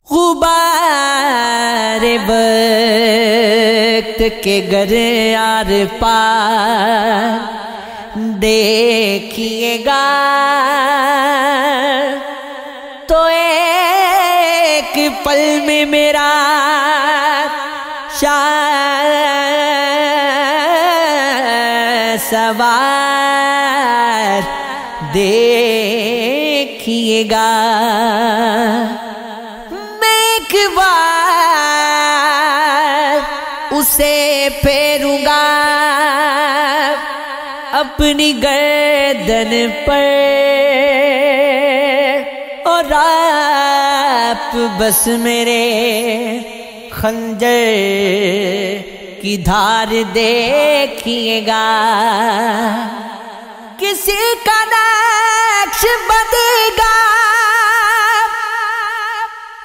غبار وقت کے گر آر پار دیکھیے گا تو ایک پل میں میرا سوار دیکھیے گا میں ایک بار اسے پھیروں گا اپنی گردن پر اور آپ بس میرے خنجر کی دھار دیکھیے گا کسی کا نقش بدے گا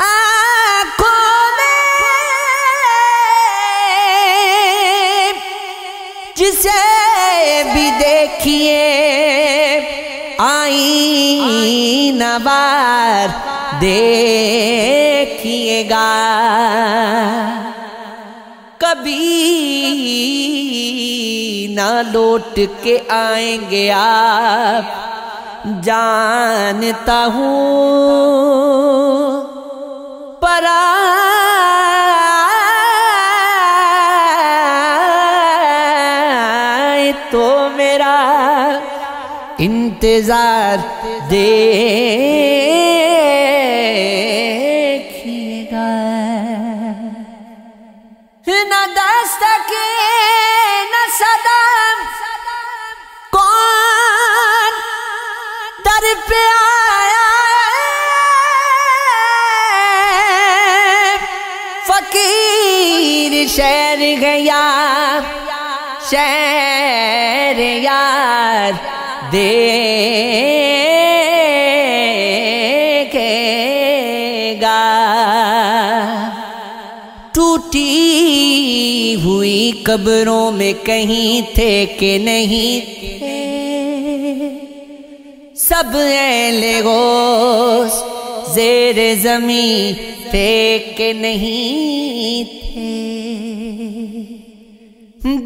آنکھوں میں جسے بھی دیکھیے آئینہ وار دیکھیے گا کبھی نہ لوٹ کے آئیں گے آپ جانتا ہوں پر آئے تو میرا انتظار دیکھیے گا نہ دستکے نہ صدا کون در پہ آیا فقیر شہر گیا شہر یار دیکھے گا ٹوٹی ہوئی قبروں میں کہیں تھے کہ نہیں تھے سب اہل غوث زیر زمین تھے کہ نہیں تھے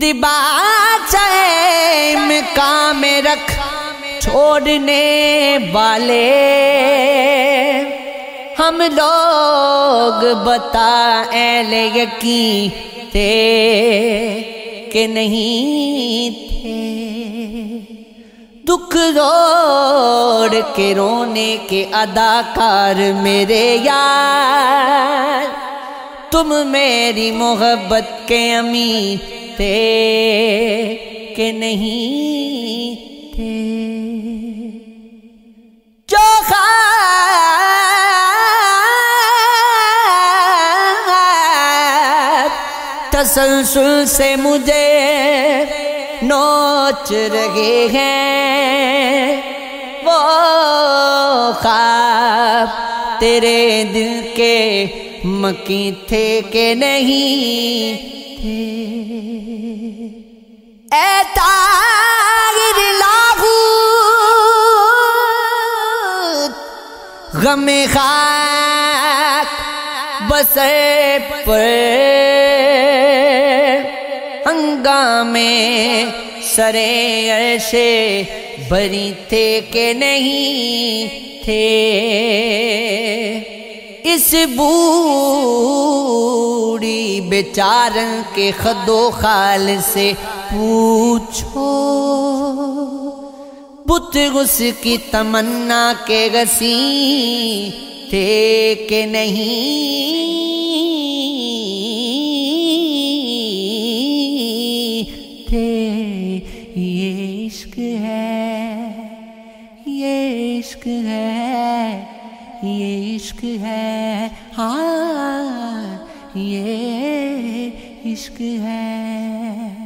دباچہ مقام رکھ چھوڑنے والے ہم لوگ بتا اہل یقین تھے کہ نہیں تھے دکھ روڑ کے رونے کے اداکار میرے یار تم میری محبت کے امین تھے کہ نہیں تھے جو تسلسل سے مجھے نوچ رہے ہیں وہ خواب تیرے دل کے مکیں تھے کہ نہیں تھے اے طاہر لاہوت غم خاک بسر پر ہنگامے سرے عرش بری تھے کہ نہیں تھے اس بوڑھی بیچارن کے خد و خال سے پوچھو بت غس کی تمنا کے غسی تھے کہ نہیں تھے یہ عشق ہے یہ عشق ہے یہ عشق ہے ہاں یہ عشق ہے